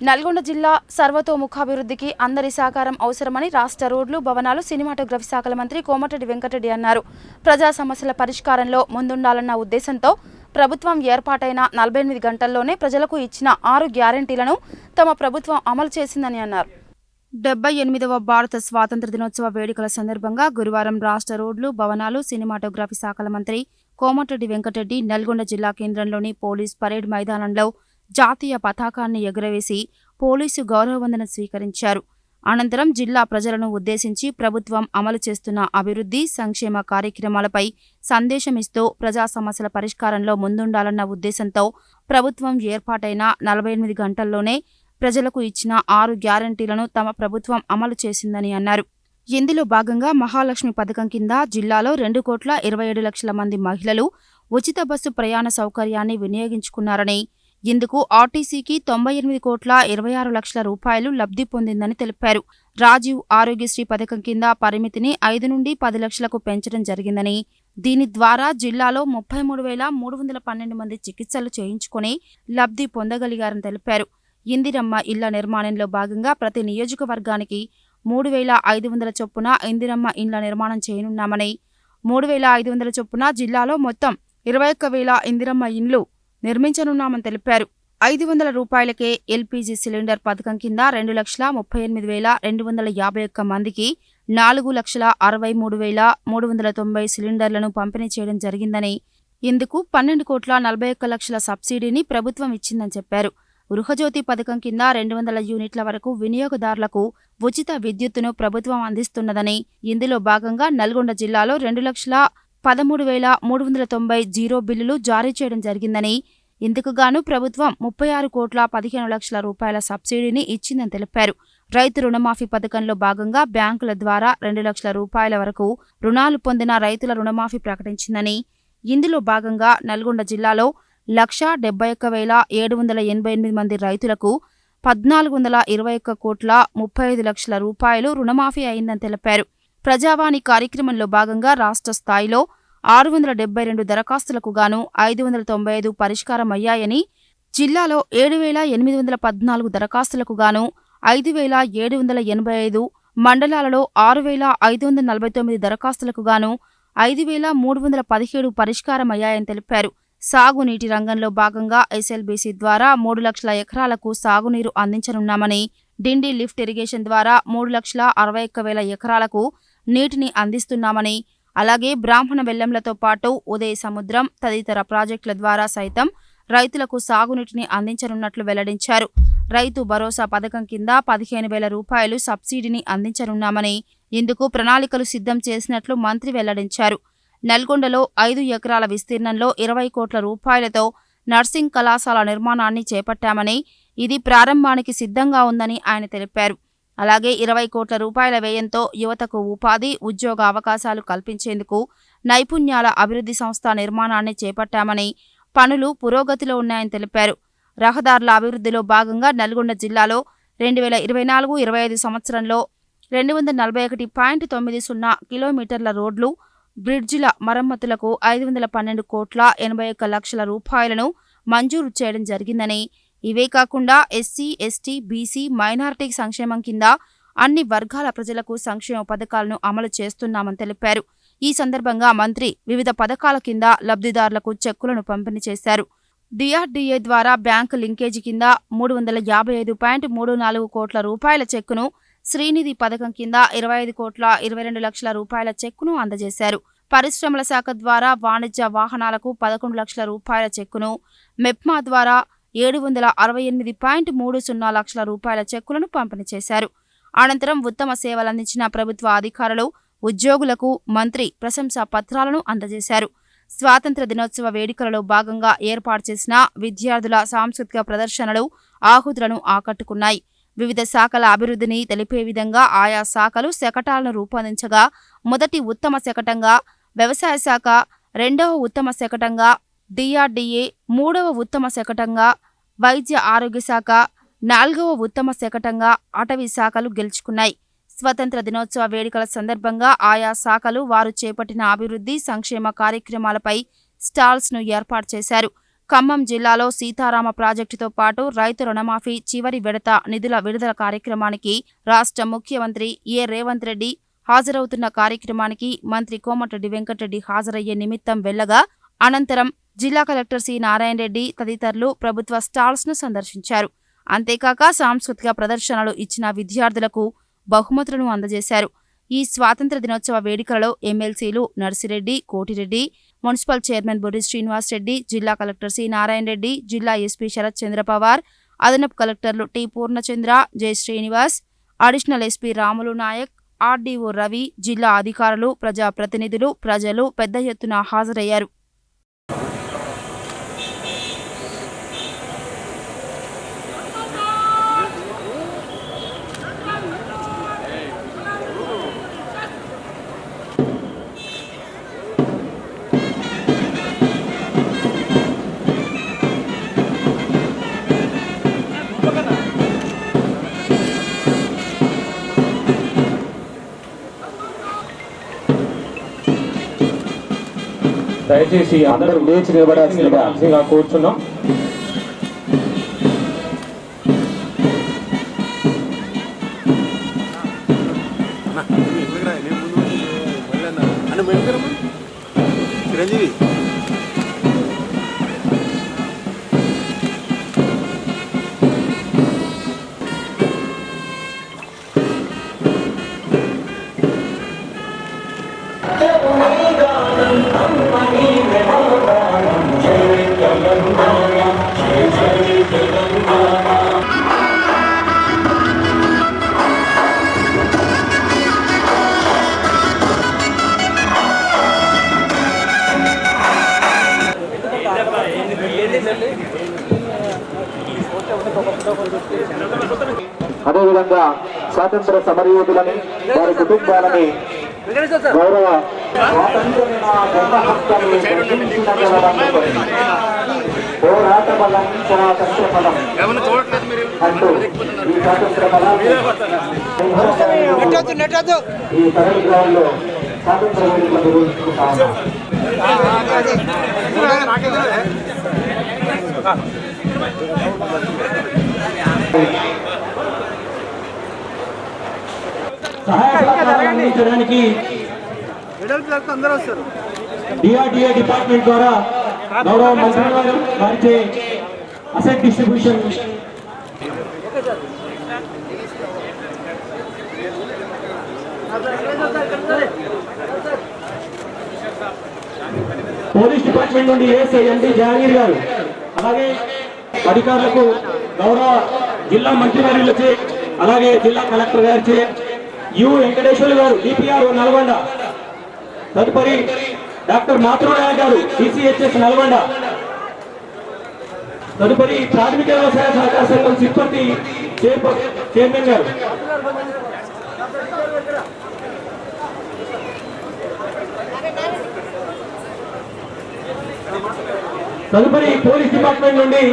నల్గొండ జిల్లా సర్వతోముఖాభివృద్ధికి అందరి సహకారం అవసరమని రాష్ట్ర రోడ్లు, భవనాలు, సినిమాటోగ్రఫీ శాఖల మంత్రి కోమటిరెడ్డి వెంకటరెడ్డి అన్నారు. ప్రజా సమస్యల పరిష్కారంలో ముందుండాలన్న ఉద్దేశంతో ప్రభుత్వం ఏర్పాటైన 48 గంటల్లోనే ప్రజలకు ఇచ్చిన 6 గ్యారెంటీలను తమ ప్రభుత్వం అమలు చేసిందని అన్నారు. 78వ భారత స్వాతంత్ర దినోత్సవ వేడుకల సందర్భంగా గురువారం రాష్ట్ర రోడ్లు, భవనాలు, సినిమాటోగ్రఫీ శాఖల మంత్రి కోమటిరెడ్డి వెంకటరెడ్డి నల్గొండ జిల్లా కేంద్రంలోని పోలీస్ పరేడ్ మైదానంలో జాతీయ పతాకాన్ని ఎగురవేసి పోలీసు గౌరవవందన స్వీకరించారు. అనంతరం జిల్లా ప్రజలను ఉద్దేశించి ప్రభుత్వం అమలు చేస్తున్న అభివృద్ధి, సంక్షేమ కార్యక్రమాలపై సందేశమిస్తూ ప్రజా సమస్యల పరిష్కారంలో ముందుండాలన్న ఉద్దేశంతో ప్రభుత్వం ఏర్పాటైన 48 గంటల్లోనే ప్రజలకు ఇచ్చిన 6 గ్యారెంటీలను తమ ప్రభుత్వం అమలు చేసిందని అన్నారు. ఇందులో భాగంగా మహాలక్ష్మి పథకం కింద జిల్లాలో 2,27,00,000 మంది మహిళలు ఉచిత బస్సు ప్రయాణ సౌకర్యాన్ని వినియోగించుకున్నారని, ఇందుకు ఆర్టీసీకి 98,26,00,000 రూపాయలు లబ్ధి పొందిందని తెలిపారు. రాజీవ్ ఆరోగ్యశ్రీ పథకం కింద పరిమితిని 5 నుండి 10 లక్షలకు పెంచడం జరిగిందని, దీని ద్వారా జిల్లాలో 33,312 మంది చికిత్సలు చేయించుకుని లబ్ధి పొందగలిగారని తెలిపారు. ఇందిరమ్మ ఇళ్ల నిర్మాణంలో భాగంగా ప్రతి నియోజకవర్గానికి 3,500 చొప్పున ఇందిరమ్మ ఇళ్ల నిర్మాణం చేయనున్నామని, 3,500 చొప్పున జిల్లాలో మొత్తం 21,000 ఇందిరమ్మ ఇండ్లు నిర్మించనున్నామని తెలిపారు. 500 రూపాయలకే ఎల్పీజీ సిలిండర్ పథకం కింద 2,38,251 మందికి 4,63,390 సిలిండర్లను పంపిణీ చేయడం జరిగిందని, ఇందుకు 12,41,00,000 సబ్సిడీని ప్రభుత్వం ఇచ్చిందని చెప్పారు. గృహజ్యోతి పథకం కింద 200 యూనిట్ల వరకు వినియోగదారులకు ఉచిత విద్యుత్తును ప్రభుత్వం అందిస్తున్నదని, ఇందులో భాగంగా నల్గొండ జిల్లాలో 2,13,390 జీరో బిల్లులు జారీ చేయడం జరిగిందని, ఇందుకుగాను ప్రభుత్వం 36,15,00,000 రూపాయల సబ్సిడీని ఇచ్చిందని తెలిపారు. రైతు రుణమాఫీ పథకంలో భాగంగా బ్యాంకుల ద్వారా 2 లక్షల రూపాయల వరకు రుణాలు పొందిన రైతుల రుణమాఫీ ప్రకటించిందని, ఇందులో భాగంగా నల్గొండ జిల్లాలో 1,71,788 మంది రైతులకు 1,421,35,00,000 రూపాయలు రుణమాఫీ అయిందని తెలిపారు. ప్రజావాణి కార్యక్రమంలో భాగంగా రాష్ట్ర స్థాయిలో 672 దరఖాస్తులకు గాను 595 పరిష్కారమయ్యాయని, జిల్లాలో 7,814 దరఖాస్తులకు గాను 5,785, మండలాలలో 6,549 దరఖాస్తులకు గాను 5,317 పరిష్కారమయ్యాయని తెలిపారు. సాగునీటి రంగంలో భాగంగా ఎస్ఎల్బీసీ ద్వారా 3 లక్షల ఎకరాలకు సాగునీరు అందించనున్నామని, డిండి లిఫ్ట్ ఇరిగేషన్ ద్వారా 3,61,000 ఎకరాలకు నీటిని అందిస్తున్నామని, అలాగే బ్రాహ్మణ వెల్లంలతో పాటు ఉదయ సముద్రం తదితర ప్రాజెక్టుల ద్వారా సైతం రైతులకు సాగునీటిని అందించనున్నట్లు వెల్లడించారు. రైతు భరోసా పథకం కింద 15,000 రూపాయలు సబ్సిడీని అందించనున్నామని, ఇందుకు ప్రణాళికలు సిద్ధం చేసినట్లు మంత్రి వెల్లడించారు. నల్గొండలో 5 ఎకరాల విస్తీర్ణంలో 20 కోట్ల రూపాయలతో నర్సింగ్ కళాశాల నిర్మాణాన్ని చేపట్టామని, ఇది ప్రారంభానికి సిద్ధంగా ఉందని ఆయన తెలిపారు. అలాగే 20 కోట్ల రూపాయల వ్యయంతో యువతకు ఉపాధి, ఉద్యోగ అవకాశాలు కల్పించేందుకు నైపుణ్యాల అభివృద్ధి సంస్థ నిర్మాణాన్ని చేపట్టామని, పనులు పురోగతిలో ఉన్నాయని తెలిపారు. రహదారుల అభివృద్ధిలో భాగంగా నల్గొండ జిల్లాలో 2024-25 సంవత్సరంలో 241.90 కిలోమీటర్ల రోడ్లు, బ్రిడ్జిల మరమ్మతులకు 512,81,00,000 రూపాయలను మంజూరు చేయడం జరిగిందని, ఇవే కాకుండా ఎస్సీ, ఎస్టీ, బీసీ, మైనారిటీ సంక్షేమం కింద అన్ని వర్గాల ప్రజలకు సంక్షేమ పథకాలను అమలు చేస్తున్నామని తెలిపారు. ఈ సందర్భంగా మంత్రి వివిధ పథకాల కింద లబ్ధిదారులకు చెక్కులను పంపిణీ చేశారు. డిఆర్డీఏ ద్వారా బ్యాంకు లింకేజీ కింద 355.34 కోట్ల రూపాయల చెక్కును, శ్రీనిధి పథకం కింద 25,22,00,000 రూపాయల చెక్కును అందజేశారు. పరిశ్రమల శాఖ ద్వారా వాణిజ్య వాహనాలకు 11 లక్షల రూపాయల చెక్కును, మెప్మా ద్వారా 768.30 లక్షల రూపాయల చెక్కులను పంపిణీ చేశారు. అనంతరం ఉత్తమ సేవలందించిన ప్రభుత్వ అధికారులు, ఉద్యోగులకు మంత్రి ప్రశంసా పత్రాలను అందజేశారు. స్వాతంత్ర దినోత్సవ వేడుకలలో భాగంగా ఏర్పాటు చేసిన విద్యార్థుల సాంస్కృతిక ప్రదర్శనలు ఆహుతులను ఆకట్టుకున్నాయి. వివిధ శాఖల అభివృద్ధిని తెలిపే విధంగా ఆయా శాఖలు శకటాలను రూపొందించగా, మొదటి ఉత్తమ శకటంగా వ్యవసాయ శాఖ, 2వ ఉత్తమ శకటంగా డిఆర్డీఏ, 3వ ఉత్తమ శకటంగా వైద్య ఆరోగ్య శాఖ, 4వ ఉత్తమ శకటంగా అటవీ శాఖలు గెలుచుకున్నాయి. స్వతంత్ర దినోత్సవ వేడుకల సందర్భంగా ఆయా శాఖలు వారు చేపట్టిన అభివృద్ధి, సంక్షేమ కార్యక్రమాలపై స్టాల్స్ను ఏర్పాటు చేశారు. ఖమ్మం జిల్లాలో సీతారామ ప్రాజెక్టుతో పాటు రైతు రుణమాఫీ చివరి విడత నిధుల విడుదల కార్యక్రమానికి రాష్ట్ర ముఖ్యమంత్రి రేవంత్ రెడ్డి హాజరవుతున్న కార్యక్రమానికి మంత్రి కోమటిరెడ్డి వెంకటరెడ్డి హాజరయ్యే నిమిత్తం వెళ్లగా అనంతరం జిల్లా కలెక్టర్ సి నారాయణ రెడ్డి తదితరులు ప్రభుత్వ స్టాల్స్ ను సందర్శించారు. అంతేకాక సాంస్కృతిక ప్రదర్శనలు ఇచ్చిన విద్యార్థులకు బహుమతులను అందజేశారు. ఈ స్వాతంత్ర దినోత్సవ వేడుకలలో ఎమ్మెల్సీలు నర్సిరెడ్డి, కోటిరెడ్డి, మున్సిపల్ చైర్మన్ బొర్రి శ్రీనివాస్ రెడ్డి, జిల్లా కలెక్టర్ సి నారాయణ రెడ్డి, జిల్లా ఎస్పీ శరత్ చంద్ర పవార్, అదనపు కలెక్టర్లు T Purnachandra, J Srinivas, additional SP Ramulu Naik, RDO Ravi, జిల్లా అధికారులు, ప్రజాప్రతినిధులు, ప్రజలు పెద్ద ఎత్తున హాజరయ్యారు. దయచేసి అందరూ లేచి నిలబడాల్సిందిగా కూర్చున్నాం. చిరంజీవి అదేవిధంగా స్వాతంత్ర సమరయోధులని వారి కుటుంబాలని గౌరవ పోరాట బలం స్వాతంత్ర బలం అంటూ ఈ స్వాతంత్ర బలాన్ని ఈ తరలి గ్రౌండ్లో స్వాతంత్ర వేడుకలు నిర్వహించుకుంటాము. సహాయ సహకారాలు అందించడానికి డిఆర్డిఏ డిపార్ట్మెంట్ ద్వారా గౌరవ మంత్రి గారు వారిచే అసెట్ డిస్ట్రిబ్యూషన్ పోలీస్ డిపార్ట్మెంట్ నుండి ఏఎస్ఐ ఎండి జహాంగీర్ గారు, అలాగే అధికారులకు గౌరవ జిల్లా మంత్రివర్యులచే, అలాగే జిల్లా కలెక్టర్ గారిచే యు వెంకటేశ్వర గారు డిపిఆర్ నల్గొండ, తదుపరి డాక్టర్ మాతృరాయ గారు డిసిహెచ్ఎస్ నల్గొండ, తదుపరి ప్రాథమిక వ్యవసాయ సహకార సంఘం సిప్పర్తి చైర్మన్ గారు, తదుపరి పోలీస్ డిపార్ట్మెంట్ నుండి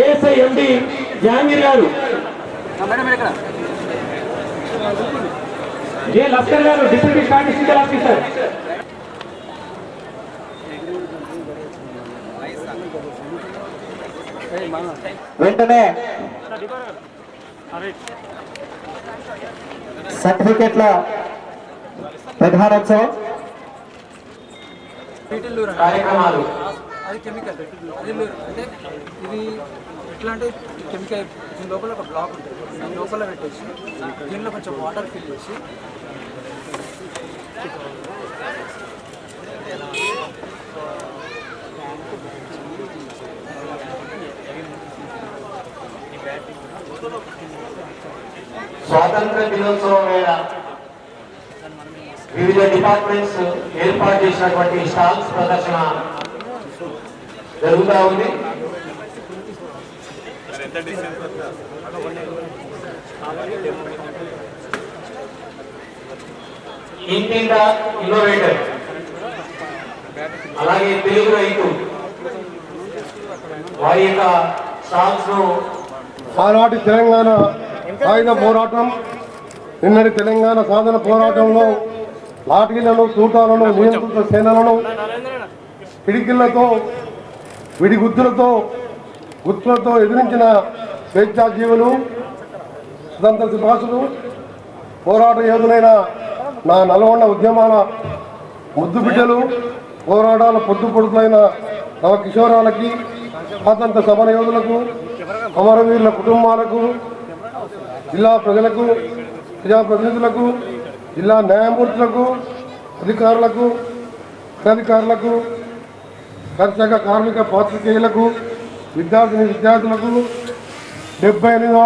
ఏఎస్ఐ ఎండి జహాంగీర్ గారు, జే లస్కర్ గారు డిప్యూటీ స్టాటిస్టికల్ ఆఫీసర్, వెంటనే సర్టిఫికెట్ల ప్రధానోత్సవం కార్యక్రమాలు. అది కెమికల్, అది అంటే ఇది ఎట్లా అంటే కెమికల్ దీని లోపల ఒక బ్లాక్ ఉంటుంది, దీని లోపల పెట్టేసి దీనిలో కొంచెం వాటర్ ఫిల్ చేసి స్వాతంత్ర దినోత్సవం వేళ వివిధ డిపార్ట్మెంట్స్ ఏర్పాటు చేసినటువంటి స్టాల్స్ ప్రదర్శన జరుగుతూ ఉంది. ఇంటింటా ఇన్నోవేటర్, అలాగే తెలుగు రైతు వారి యొక్క స్టాల్స్ ను ఆనాటి తెలంగాణ సాయుధ పోరాటం, నిన్నటి తెలంగాణ సాధన పోరాటంలో లాఠీలను, తూటాలను, నియంత్రిత సేనలను పిడికిళ్లతో గుర్తులతో ఎదిరించిన స్వేచ్ఛాజీవులు, స్వతంత్ర సిపాసులు, పోరాట యోధులైన నా నల్గొండ ఉద్యమాల ముద్దు బిడ్డలు, పోరాటాల పొద్దుపొడుకులైన నవ కిషోరాలకి, స్వాతంత్ర సమర యోధులకు, అమరవీరుల కుటుంబాలకు, జిల్లా ప్రజలకు, ప్రజాప్రతినిధులకు, జిల్లా న్యాయమూర్తులకు, అధికారులకు, అనధికారులకు, కర్షక కార్మిక పాత్రికేయులకు, విద్యార్థులకు 78వ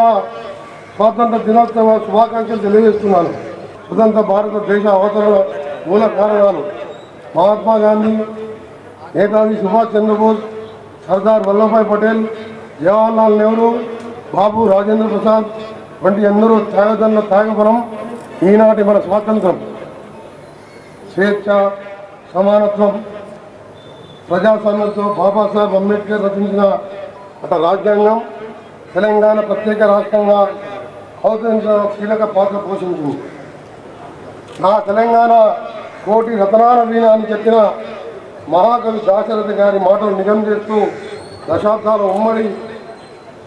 స్వాతంత్ర దినోత్సవ శుభాకాంక్షలు తెలియజేస్తున్నాను. స్వతంత్ర భారతదేశ అవతరణ మూల కారణాలు మహాత్మా గాంధీ, నేతాజీ సుభాష్ చంద్రబోస్, సర్దార్ వల్లభాయ్ పటేల్, జవహర్లాల్ నెహ్రూ, బాబు రాజేంద్ర ప్రసాద్ వంటి ఎందరో త్యాగదన్న త్యాగఫలం ఈనాటి మన స్వాతంత్రం. స్వేచ్ఛ, సమానత్వం, ప్రజాస్వామ్యంతో బాబాసాహెబ్ అంబేద్కర్ రచించిన రాజ్యాంగం తెలంగాణ ప్రత్యేక రాష్ట్రంగా అవతరించడం కీలక పాత్ర పోషించింది. నా తెలంగాణ కోటి రతనాల వీణ అని చెప్పిన మహాకవి దాశరథి గారి మాటలు నిజం చేస్తూ దశాబ్దాల ఉమ్మడి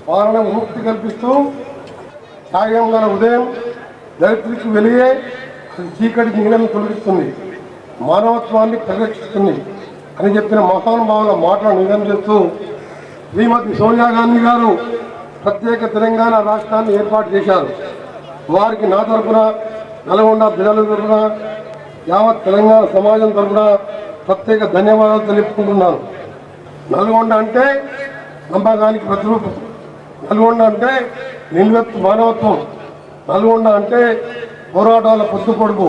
పాలన విముక్తి కల్పిస్తూ త్యాగం గల ఉదయం దరిద్రికి వెలిగే అది చీకటి నీళ్ళను తొలగిస్తుంది, మానవత్వాన్ని పరిరక్షిస్తుంది అని చెప్పిన మహానుభావుల మాటలు నిజం చేస్తూ శ్రీమతి సోనియా గాంధీ గారు ప్రత్యేక తెలంగాణ రాష్ట్రాన్ని ఏర్పాటు చేశారు. వారికి నా తరఫున, నల్గొండ ప్రజల తరఫున, యావత్ తెలంగాణ సమాజం తరఫున ప్రత్యేక ధన్యవాదాలు తెలుపుకుంటున్నాను. నల్గొండ అంటే నమ్మకానికి ప్రతిరూపం, నల్గొండ అంటే నిలువెత్తు మానవత్వం, నల్గొండ అంటే పోరాటాల పొద్దుపొడుపు,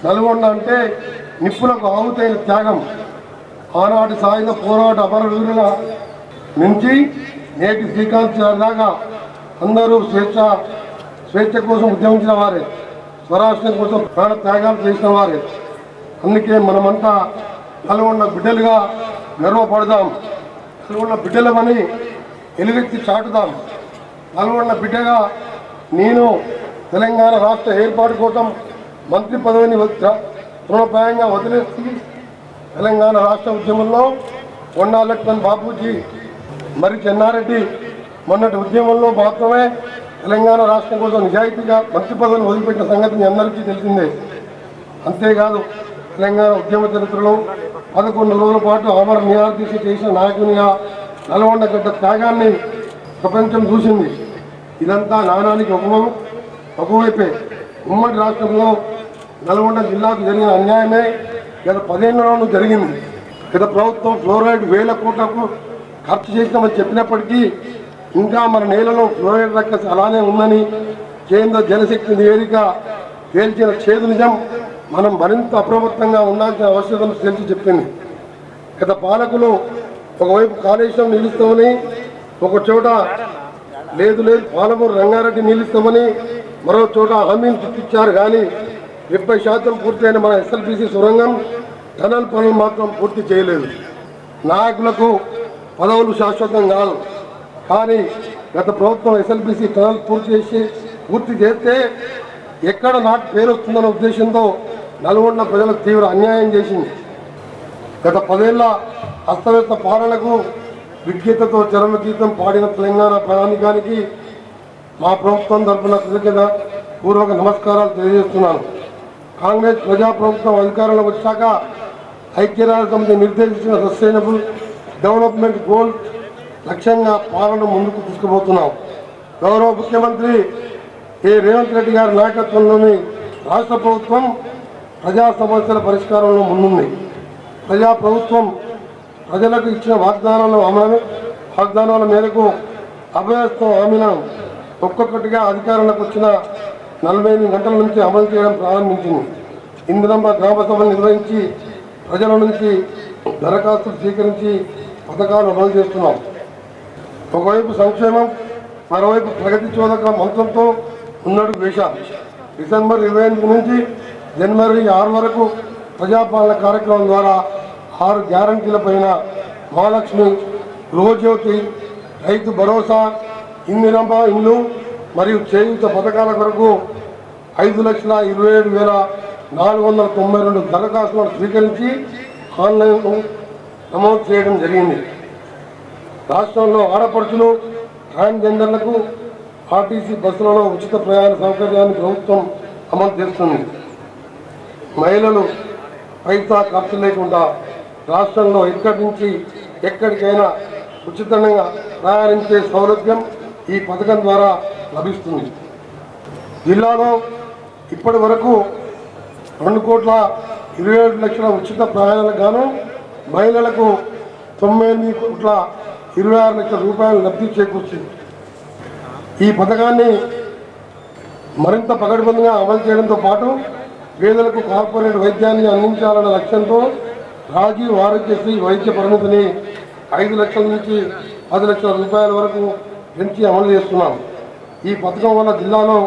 నల్గొండ అంటే నిప్పులకు ఆవుతైన త్యాగం. ఆనాటి సాయుధ పోరాట అమరవీరుల నుంచి నేటి శ్రీకాంత్ దాకా అందరూ స్వేచ్ఛ కోసం ఉద్యమించిన వారే, స్వరాష్ట్రం కోసం ప్రాణ త్యాగాలు చేసిన వారే. అందుకే మనమంతా నల్గొండ బిడ్డలుగా గర్వపడదాం, నల్గొండ బిడ్డలమని ఎలుగెత్తి చాటుదాం. నల్గొండ బిడ్డగా నేను తెలంగాణ రాష్ట్ర ఏర్పాటు కోసం మంత్రి పదవిని తృణప్రాయంగా వదిలేసి తెలంగాణ రాష్ట్ర ఉద్యమంలో కొండా లక్ష్మణ్ బాపూజీ మరి చెన్నారెడ్డి మొన్నటి ఉద్యమంలో మాత్రమే తెలంగాణ రాష్ట్రం కోసం నిజాయితీగా మంత్రి పదవిని వదిలిపెట్టిన సంగతి మీ అందరికీ తెలిసిందే. అంతేకాదు తెలంగాణ ఉద్యమ చరిత్రలో 11 రోజుల పాటు అమర నిరాదీక్ష చేసిన నాయకునిగా నల్గొండ గడ్డ త్యాగాన్ని ప్రపంచం చూసింది. ఇదంతా నాణానికి ఒకవైపే. ఉమ్మడి రాష్ట్రంలో నల్గొండ జిల్లాకు జరిగిన అన్యాయమే గత 10 ఏళ్లలోనూ జరిగింది. గత ప్రభుత్వం ఫ్లోరైడ్ 1000 కోట్లకు ఖర్చు చేసినామని చెప్పినప్పటికీ ఇంకా మన నేలలో ఫ్లోరైడ్ రక్కసి అలానే ఉందని కేంద్ర జలశక్తి నివేదిక తేల్చిన చేదు నిజం మనం మరింత అప్రమత్తంగా ఉండాల్సిన అవసరం తెలిసి చెప్పింది. గత పాలకులు ఒకవైపు కాళేశ్వరం నిలుస్తామని, ఒక చోట లేదు పాలమూరు రంగారెడ్డి నిలుస్తామని మరో చోట హామీలు చూపించారు. కానీ 70% పూర్తయిన మన ఎస్ఎల్బీసీ సొరంగం టనల్ పనులు మాత్రం పూర్తి చేయలేదు. నాయకులకు పదవులు శాశ్వతం కాదు, కానీ గత ప్రభుత్వం ఎస్ఎల్బీసీ టనల్ పూర్తి చేస్తే ఎక్కడ నాకు పేరు వస్తుందన్న ఉద్దేశంతో నల్గొండ ప్రజలకు తీవ్ర అన్యాయం చేసింది. గత 10 ఏళ్ల అస్తవ్యస్త పాలనకు విజ్ఞతతో చరమగీతం పాడిన తెలంగాణ ప్రయాణికానికి మా ప్రభుత్వం తరఫున కృతజ్ఞత పూర్వక నమస్కారాలు తెలియజేస్తున్నాను. కాంగ్రెస్ ప్రజాప్రభుత్వం అధికారంలో వచ్చాక ఐక్యరాజ్య సమితి నిర్దేశించిన సస్టైనబుల్ డెవలప్మెంట్ గోల్ లక్ష్యంగా పాలన ముందుకు తీసుకుపోతున్నాం. గౌరవ ముఖ్యమంత్రి రేవంత్ రెడ్డి గారి నాయకత్వంలోని రాష్ట్ర ప్రభుత్వం ప్రజా సమస్యల పరిష్కారంలో ముందుంది. ప్రజాప్రభుత్వం ప్రజలకు ఇచ్చిన వాగ్దానాల మేరకు అభయస్థం హామీలను ఒక్కొక్కటిగా అధికారంలోకి వచ్చిన 48 గంటల నుంచి అమలు చేయడం ప్రారంభించింది. ఇందిరమ్మ గ్రామ సభలు నిర్వహించి ప్రజల నుంచి దరఖాస్తులు స్వీకరించి పథకాలు అమలు చేస్తున్నాం. ఒకవైపు సంక్షేమం, మరోవైపు ప్రగతి చోదక మంత్రంతో ఉన్నడుగు వేశారు. డిసెంబర్ 28 నుంచి జనవరి 6 వరకు ప్రజాపాలన కార్యక్రమం ద్వారా 6 గ్యారంటీల పైన మహాలక్ష్మి, గృహజ్యోతి, రైతు భరోసా, ఇందిరమ్మ ఇల్లు మరియు చేయూత పథకాల కొరకు 5,27,492 దరఖాస్తులను స్వీకరించి ఆన్లైన్లో నమోదు చేయడం జరిగింది. రాష్ట్రంలో ఆడపడుచులు ట్రాన్స్జెండర్లకు ఆర్టీసీ బస్సులలో ఉచిత ప్రయాణ సౌకర్యాన్ని ప్రభుత్వం అమలు చేస్తుంది. మహిళలు పైసా ఖర్చు లేకుండా రాష్ట్రంలో ఎక్కడి నుంచి ఎక్కడికైనా ఉచితంగా ప్రయాణించే సౌలభ్యం ఈ పథకం ద్వారా లభిస్తుంది. జిల్లాలో ఇప్పటి వరకు 2,27,00,000 ఉచిత ప్రయాణాలకు గాను మహిళలకు 9,26,00,000 రూపాయలు లబ్ధి చేకూర్చింది. ఈ పథకాన్ని మరింత పకడ్బందీగా అమలు చేయడంతో పాటు పేదలకు కార్పొరేట్ వైద్యాన్ని అందించాలన్న లక్ష్యంతో రాజీవ్ ఆరోగ్యశ్రీ వైద్య పరిమితిని 5 లక్షల నుంచి 10 లక్షల రూపాయల వరకు పెంచి అమలు చేస్తున్నాం. ఈ పథకం వల్ల జిల్లాలో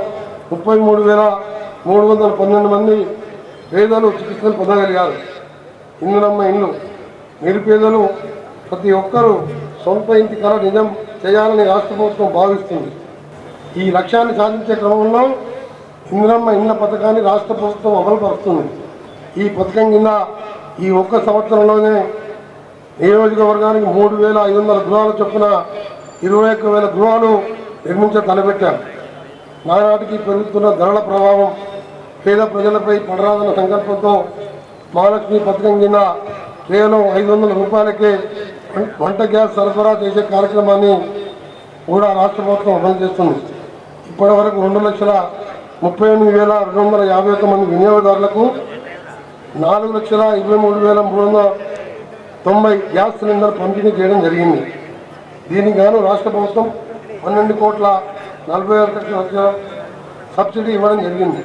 33,312 మంది పేదలు చికిత్సలు పొందగలిగారు. ఇందిరమ్మ ఇల్లు నిరుపేదలు ప్రతి ఒక్కరూ సొంత ఇంటి కళ నిజం చేయాలని రాష్ట్ర ప్రభుత్వం భావిస్తుంది. ఈ లక్ష్యాన్ని సాధించే క్రమంలో ఇందిరమ్మ ఇళ్ల పథకాన్ని రాష్ట్ర ప్రభుత్వం అమలుపరుస్తుంది. ఈ పథకం కింద ఈ ఒక్క సంవత్సరంలోనే నియోజకవర్గానికి 3,500 గృహాల చొప్పున 21,000 గృహాలు నిర్మించ తలపెట్టారు. నానాటికి పెరుగుతున్న ధరల ప్రభావం పేద ప్రజలపై పడరాదన్న సంకల్పంతో మహాలక్ష్మి పథకం కింద కేవలం 500 రూపాయలకే వంట గ్యాస్ సరఫరా చేసే కార్యక్రమాన్ని కూడా రాష్ట్ర ప్రభుత్వం అమలు చేస్తుంది. ఇప్పటి వరకు 2,38,251 మంది వినియోగదారులకు 4,23,390 గ్యాస్ సిలిండర్ పంపిణీ చేయడం జరిగింది. దీనికి గాను రాష్ట్ర ప్రభుత్వం 12,41,00,000 సబ్సిడీ ఇవ్వడం జరిగింది.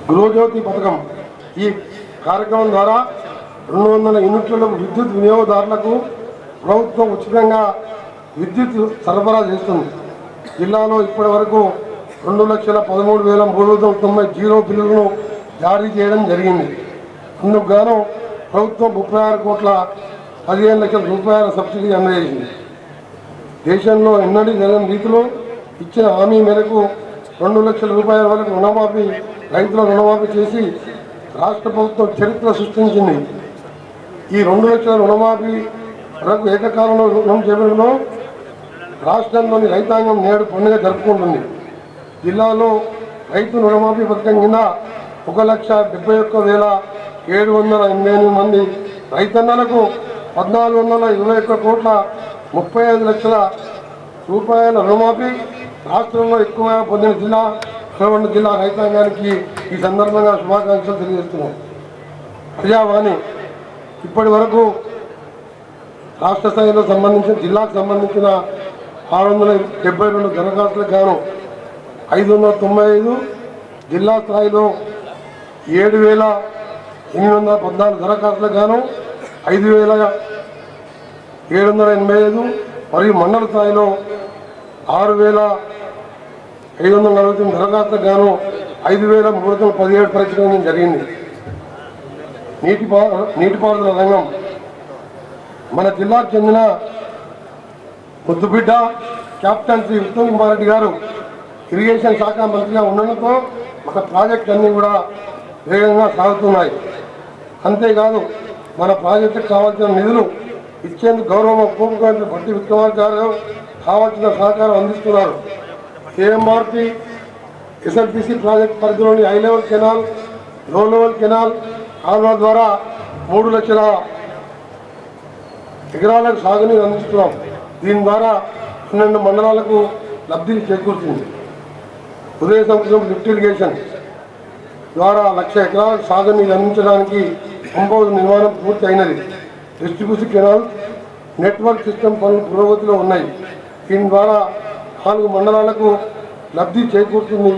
గృహజ్యోతి పథకం ఈ కార్యక్రమం ద్వారా 200 యూనిట్లకు విద్యుత్ వినియోగదారులకు ప్రభుత్వం ఉచితంగా విద్యుత్ సరఫరా చేస్తుంది. జిల్లాలో ఇప్పటి వరకు 2,13,390 జీరో బిల్లులను జారీ చేయడం జరిగింది. అందుకు గాను ప్రభుత్వం 36,15,00,000 రూపాయల సబ్సిడీ అందజేసింది. దేశంలో ఎన్నడూ జరగని రీతిలో ఇచ్చిన హామీ మేరకు 2 లక్షల రూపాయల వరకు రుణమాఫీ రైతుల రుణమాఫీ చేసి రాష్ట్ర ప్రభుత్వం చరిత్ర సృష్టించింది. ఈ 2 లక్షల రుణమాఫీ వరకు ఏకకాలంలో రుణం చేపట్టడంలో రాష్ట్రంలోని రైతాంగం నేడు పండుగ జరుపుకుంటుంది. జిల్లాలో రైతు రుణమాఫీ పథకం కింద 1,71,788 మంది రైతన్నలకు 1,421,35,00,000 రూపాయల రుణమాఫీ రాష్ట్రంలో ఎక్కువగా పొందిన జిల్లా నల్గొండ జిల్లా రైతాంగానికి ఈ సందర్భంగా శుభాకాంక్షలు తెలియజేస్తున్నాం. ప్రజావాణి ఇప్పటి వరకు రాష్ట్ర స్థాయిలో సంబంధించిన జిల్లాకు సంబంధించిన 672 దరఖాస్తులకు గాను 595, జిల్లా స్థాయిలో 7,814 దరఖాస్తులకు గాను 5,785 మరియు మండల స్థాయిలో 6,549 దరఖాస్తులకు గాను 5,317 పరిష్కరించడం జరిగింది. నీటిపారుదల రంగం మన జిల్లాకు చెందిన ముద్దుబిడ్డ కెప్టెన్ శ్రీ ఉత్తమ్ కుమార్ రెడ్డి గారు ఇరిగేషన్ శాఖ మంత్రిగా ఉండడంతో ఒక ప్రాజెక్ట్ అన్నీ కూడా వేగంగా సాగుతున్నాయి. అంతేకాదు మన ప్రాజెక్టుకు కావాల్సిన నిధులు ఇచ్చేందుకు గౌరవ ఉప ముఖ్యమంత్రి భట్టి విక్రమార్క గారు కావాల్సిన సహకారం అందిస్తున్నారు. కేఎంఆర్పి ఎస్ఎల్పిసి ప్రాజెక్ట్ పరిధిలోని హై లెవెల్ కెనాల్, లో లెవెల్ కెనాల్ కాలువ ద్వారా 3 లక్షల ఎకరాలకు సాగునీరు అందిస్తున్నాం. దీని ద్వారా 12 మండలాలకు లబ్ధి చేకూరుతుంది. ఉదయ సముద్రం లిఫ్ట్ ఇరిగేషన్ ద్వారా 1,00,000 ఎకరాలకు సాగునీరు అందించడానికి పంపౌజ్ నిర్మాణం పూర్తి అయినది. డిస్ట్రిబ్యూషన్ కెనాల్ నెట్వర్క్ సిస్టమ్ పనులు పురోగతిలో ఉన్నాయి. దీని ద్వారా 4 మండలాలకు లబ్ధి చేకూరుతుంది.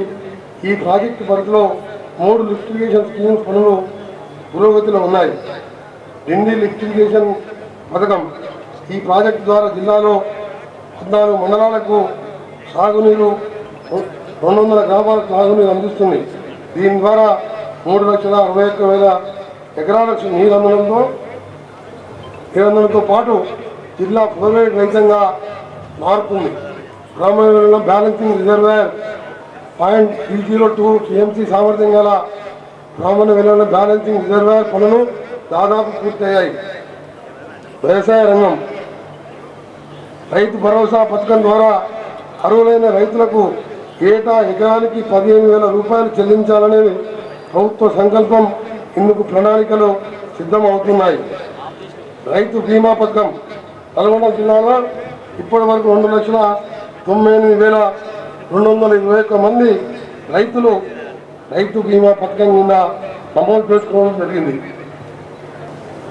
ఈ ప్రాజెక్టు పరిధిలో 3 లిఫ్ట్ ఇరిగేషన్ స్కీమ్స్ పనులు పురోగతిలో ఉన్నాయి. డిండి లిఫ్ట్ ఇరిగేషన్ పథకం ఈ ప్రాజెక్టు ద్వారా జిల్లాలో 14 మండలాలకు సాగునీరు, 200 గ్రామాలకు సాగునీరు అందిస్తుంది. దీని ద్వారా 3,61,000 ఎకరాలకు నీరు అందడంతో పాటు జిల్లా ఫ్లోరైడ్ రహితంగా మారుతుంది. గ్రామీణ బ్యాలెన్సింగ్ రిజర్వాయర్ 0.302 టీఎంసీ సామర్థ్యం గల గ్రామీణ వెలువల బ్యాలెన్సింగ్ రిజర్వాయర్ పనులు దాదాపు పూర్తయ్యాయి. వ్యవసాయ రంగం రైతు భరోసా పథకం ద్వారా అర్హులైన రైతులకు ఏటా ఎకరానికి 15,000 రూపాయలు చెల్లించాలనేది ప్రభుత్వ సంకల్పం. ఇందుకు ప్రణాళికలు సిద్ధమవుతున్నాయి. రైతు బీమా పథకం నల్గొండ జిల్లాలో ఇప్పటి వరకు 2,98,221 మంది రైతులు రైతు బీమా పథకం కింద నమోదు చేసుకోవడం జరిగింది.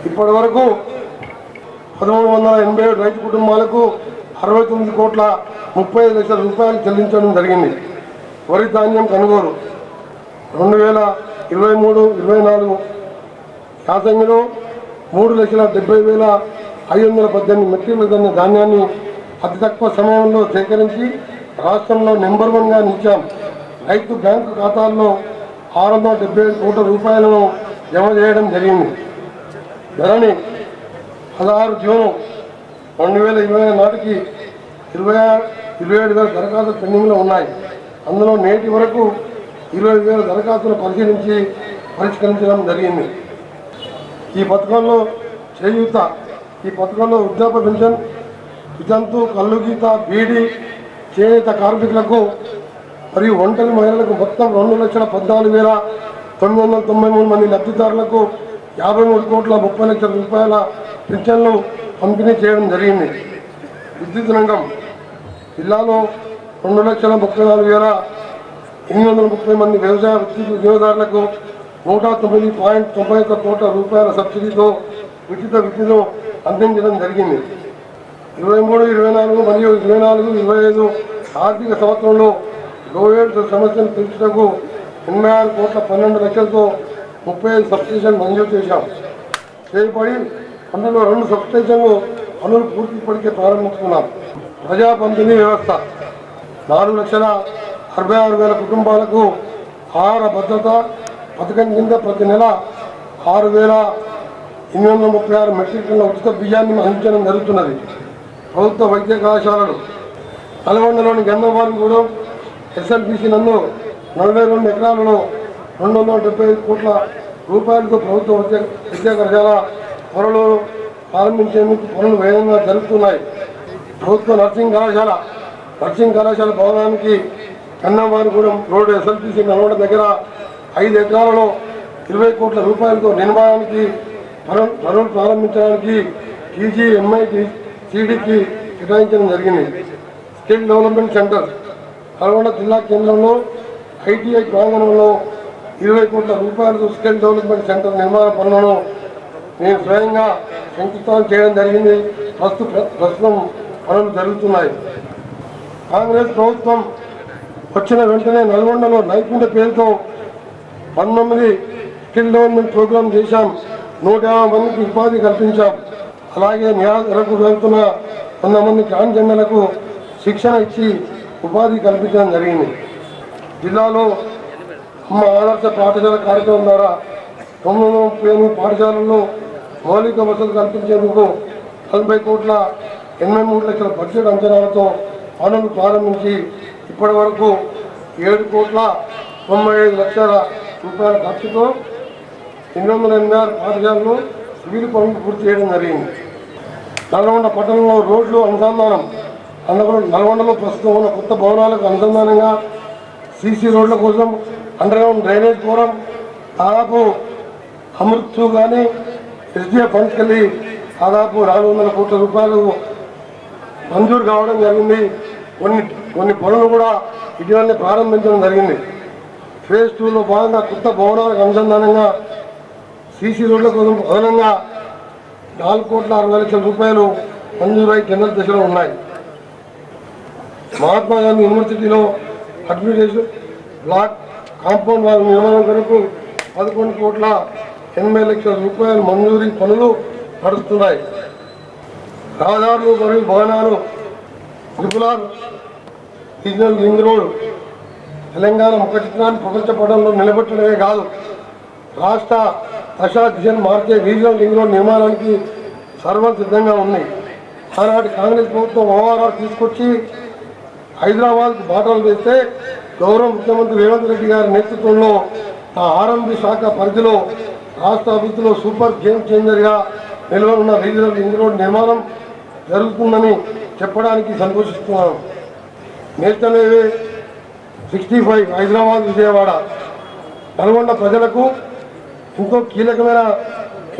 ఇప్పటి వరకు 1,387 రైతు కుటుంబాలకు 69,35 లక్షల రూపాయలు చెల్లించడం జరిగింది. వరి ధాన్యం కొనుగోలు 2023-24 యాసంగిలో 3,70,518 మెట్రిక్ టన్నుల ధాన్యాన్ని అతి తక్కువ సమయంలో సేకరించి రాష్ట్రంలో నెంబర్ 1గా నిలిచాం. రైతు బ్యాంకు ఖాతాల్లో 675 కోట్ల రూపాయలను జమ చేయడం జరిగింది. ధరణి 16 జూన్ 2020 నాటికి 27,000 దరఖాస్తులు పెండింగ్లో ఉన్నాయి. అందులో నేటి వరకు 20,000 దరఖాస్తులు పరిష్కరించడం జరిగింది. ఈ పథకంలో చేయూత, ఈ పథకంలో వృద్ధాప్య పెన్షన్, వితంతు, కల్లుగీత, బీడీ, చేనేత కార్మికులకు మరియు ఒంటరి మహిళలకు మొత్తం 2,14,993 మంది లబ్ధిదారులకు 53,30,00,000 రూపాయల పెన్షన్లు పంపిణీ చేయడం జరిగింది. విద్యుత్ రంగం జిల్లాలో 2,34,830 మంది వ్యవసాయ విద్యుత్ వినియోగదారులకు 109.91 కోట్ల రూపాయల సబ్సిడీతో ఉచిత విద్యుత్ను అందించడం జరిగింది. 23-24 మరియు 24-25 ఆర్థిక సంవత్సరంలో లోయర్స్ సమస్యను తీర్చడానికి 86,12,00,000తో 35 సబ్స్టేషన్ మంజూరు చేశాం. చేయబడి అందులో 2 సబ్స్టేషన్లు పనులు పూర్తి ఇప్పటికే ప్రారంభించుకున్నాం. ప్రజా పంపిణీ వ్యవస్థ 4,66,000 కుటుంబాలకు ఆహార భద్రత పథకం కింద ప్రతి నెల 6,836 మెట్రిక్ టన్నుల ఉచిత బియ్యాన్ని అందించడం జరుగుతున్నది. ప్రభుత్వ వైద్య కళాశాలలు నల్గొండలోని గంధంవారిగూడెం ఎస్ఎల్బిసి నందు 42 ఎకరాలలో 275 కోట్ల రూపాయలతో ప్రభుత్వ విద్యా కళాశాల త్వరలో ప్రారంభించేందుకు పనులు వేగంగా జరుగుతున్నాయి. ప్రభుత్వ నర్సింగ్ కళాశాల భవనానికి గంధంవారిగూడెం రోడ్డు ఎస్ఎల్బిసి నల్గొండ దగ్గర 5 ఎకరాలలో 20 కోట్ల రూపాయలతో నిర్మాణానికి పనులు ప్రారంభించడానికి టీజీ, ఎంఐటి, సిడికి కేటాయించడం జరిగింది. స్కిల్ డెవలప్మెంట్ సెంటర్ నల్గొండ జిల్లా కేంద్రంలో ఐటీఐ ప్రాంగణంలో 20 కోట్ల రూపాయలతో స్కిల్ డెవలప్మెంట్ సెంటర్ నిర్మాణ పనులను నేను స్వయంగా శంకుస్థాపన చేయడం జరిగింది. ప్రస్తుతం పనులు జరుగుతున్నాయి. కాంగ్రెస్ ప్రభుత్వం వచ్చిన వెంటనే నల్గొండలో నైపుణ్య పేరుతో 19 స్కిల్ డెవలప్మెంట్ ప్రోగ్రాం చేశాం. 150 మందికి ఉపాధి కల్పించాం. అలాగే నిరాధరకు వెళ్తున్న 100 మంది ట్రాన్స్జెండర్లకు శిక్షణ ఇచ్చి ఉపాధి కల్పించడం జరిగింది. జిల్లాలో అమ్మ ఆదర్శ పాఠశాల కార్యక్రమం ద్వారా 938 పాఠశాలల్లో మౌలిక వసతులు కల్పించేందుకు 40 కోట్ల 83 లక్షల బడ్జెట్ అంచనాలతో పనులు ప్రారంభించి ఇప్పటి వరకు 7 కోట్ల 95 లక్షల రూపాయల ఖర్చుతో 886 పాఠశాలలో సివిల్ పనులు పూర్తి చేయడం జరిగింది. నల్గొండ పట్టణంలో రోడ్లు అనుసంధానం నల్గొండలో ప్రస్తుతం ఉన్న కొత్త భవనాలకు అనుసంధానంగా సీసీ రోడ్ల కోసం అండర్గ్రౌండ్ డ్రైనేజ్ కోరం దాదాపు అమృత్ కానీ ఎస్డిఎఫ్ ఫండ్స్కి వెళ్ళి దాదాపు 400 కోట్ల రూపాయలు మంజూరు కావడం జరిగింది. కొన్ని పనులు కూడా ఇటీవలనే ప్రారంభించడం జరిగింది. ఫేజ్ 2లో భాగంగా కొత్త భవనాలకు అనుసంధానంగా సీసీ రోడ్ల కోసం అదనంగా 4,60,00,000 రూపాయలు మంజూరై టెండర్ దశలో ఉన్నాయి. మహాత్మా గాంధీ యూనివర్సిటీలో అడ్మినిస్ట్రేషన్ బ్లాక్ కాంపౌండ్ వాల్ నిర్మాణం కొరకు 11,80,00,000 రూపాయలు మంజూరీ పనులు నడుస్తున్నాయి. రహదారులు మరియు భవనాలు triple R regional ring road Telangana ముఖ చిత్రాన్ని ప్రపంచ పటంలో నిలబెట్టడమే కాదు, రాష్ట్ర దిశను మార్చే రీజనల్ రింగ్ రోడ్ నిర్మాణానికి సర్వం సిద్ధంగా ఉంది. ఆనాటి కాంగ్రెస్ ప్రభుత్వం ఓఆర్ఆర్ తీసుకొచ్చి హైదరాబాద్కు బాటలు వేస్తే గౌరవ ముఖ్యమంత్రి రేవంత్ రెడ్డి గారి నేతృత్వంలో ఆర్ఎండ్బి శాఖ పరిధిలో రాష్ట్ర అభివృద్ధిలో సూపర్ గేమ్ చేంజర్గా నిలవనున్న రీజనల్ రింగ్ రోడ్ నిర్మాణం జరుగుతుందని చెప్పడానికి సంతోషిస్తున్నాను. నేషనల్ హైవే 65 హైదరాబాద్ విజయవాడ నల్గొండ ప్రజలకు ఎంతో కీలకమైన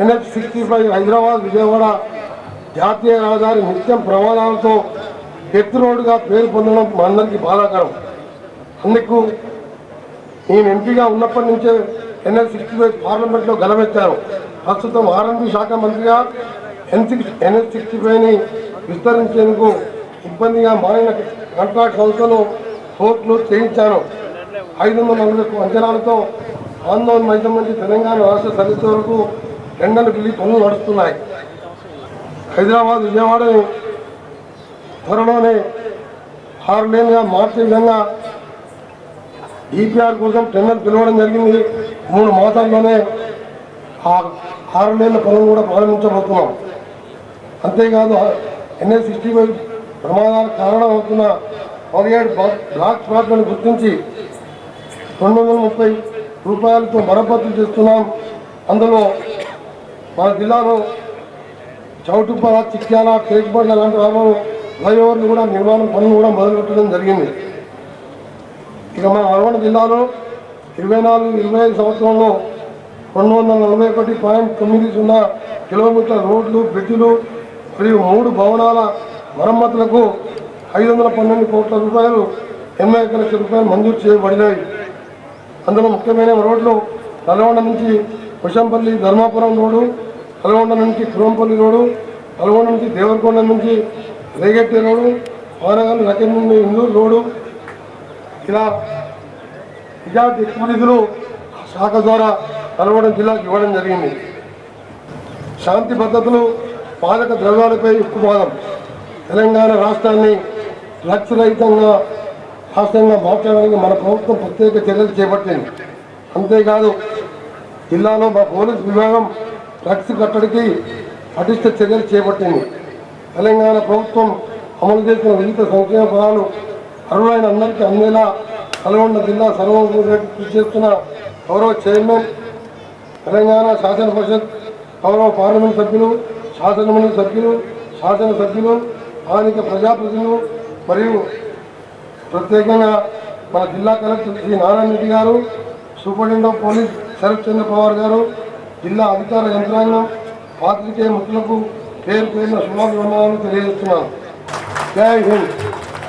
NH 65 హైదరాబాద్ విజయవాడ జాతీయ రహదారి నిత్యం ప్రమాదాలతో డెత్ రోడ్డుగా పేరు పొందడం మా అందరికీ బాధాకరం. అందుకు నేను ఎంపీగా ఉన్నప్పటి నుంచే NH 65 పార్లమెంట్లో గలమెత్తాను. ప్రస్తుతం R&B శాఖ మంత్రిగా NH 65ని విస్తరించేందుకు ఇబ్బందిగా మారిన కాంట్రాక్ట్ సంస్థను కోర్టులు చేయించాను. 540 అంచనాలతో ఆందోళన మైతం నుంచి తెలంగాణ రాష్ట్ర సరిహద్దు వరకు టెండర్లు పిల్లి పనులు నడుస్తున్నాయి. హైదరాబాద్ విజయవాడని త్వరలోనే 6 లేన్గా మార్చే విధంగా DPR కోసం టెండర్ పిలవడం జరిగింది. 3 మాసాల్లోనే 6 లేన్ల పనులు కూడా ప్రారంభించబోతున్నాం. అంతేకాదు NH 65 ప్రమాదాలకు కారణమవుతున్న 17 బ్లాక్ స్పాట్లను గుర్తించి 230 రూపాయలతో మరమ్మతులు చేస్తున్నాం. అందులో మన జిల్లాలో చౌటుప్పల, చిక్యాల, టేక్బండ్ల లాంటి ఫ్లైఓవర్లు కూడా నిర్మాణం పనులు కూడా మొదలుపెట్టడం జరిగింది. ఇక మన నల్గొండ జిల్లాలో 24-25 సంవత్సరంలో 241.90 కిలోమీటర్ల రోడ్లు, బ్రిడ్జిలు మరియు 3 భవనాల మరమ్మతులకు 512 కోట్ల రూపాయలు 81 లక్షల రూపాయలు మంజూరు చేయబడినాయి. అందులో ముఖ్యమైన రోడ్లు నల్గొండ నుంచి కుషంపల్లి ధర్మాపురం రోడ్డు, నల్గొండ నుంచి కురంపల్లి రోడ్డు, నల్గొండ నుంచి దేవరకొండ నుంచి రేగెట్టి రోడ్డు, వానగల్ రకం నుండి ఇందూరు రోడ్డు. ఇలా నిజానికి ఎక్కువ నిధులు శాఖ ద్వారా నల్గొండ జిల్లాకు ఇవ్వడం జరిగింది. శాంతి భద్రతలు, పాలక ద్రవ్యాలపై ఉక్కుపాదం. తెలంగాణ రాష్ట్రాన్ని డ్రగ్స్ రహితంగా రాష్ట్రంగా మార్చడానికి మన ప్రభుత్వం ప్రత్యేక చర్యలు చేపట్టింది. అంతేకాదు జిల్లాలో మా పోలీస్ విభాగం డ్రగ్స్ కట్టడికి పటిష్ట చర్యలు చేపట్టింది. తెలంగాణ ప్రభుత్వం అమలు చేసిన వివిధ సంక్షేమ పథకాలు అర్హులైన అందరికీ అందేలా నల్గొండ జిల్లా సర్వోపరి కృషి చేస్తున్న గౌరవ చైర్మన్, తెలంగాణ శాసన పరిషత్ గౌరవ పార్లమెంట్ సభ్యులు, శాసనమండలి సభ్యులు, శాసనసభ్యులు, స్థానిక ప్రజాప్రతినిధులు మరియు ప్రత్యేకంగా మన జిల్లా కలెక్టర్ శ్రీ నారాయణ రెడ్డి గారు, సూపరింటెండెంట్ ఆఫ్ పోలీస్ శరత్ చంద్ర పవార్ గారు, జిల్లా అధికార యంత్రాంగం, పాత్రికేయ మిత్రులకు పేరు పేరున శుభాభివందనాలు తెలియజేస్తున్నాను. జై హింద్.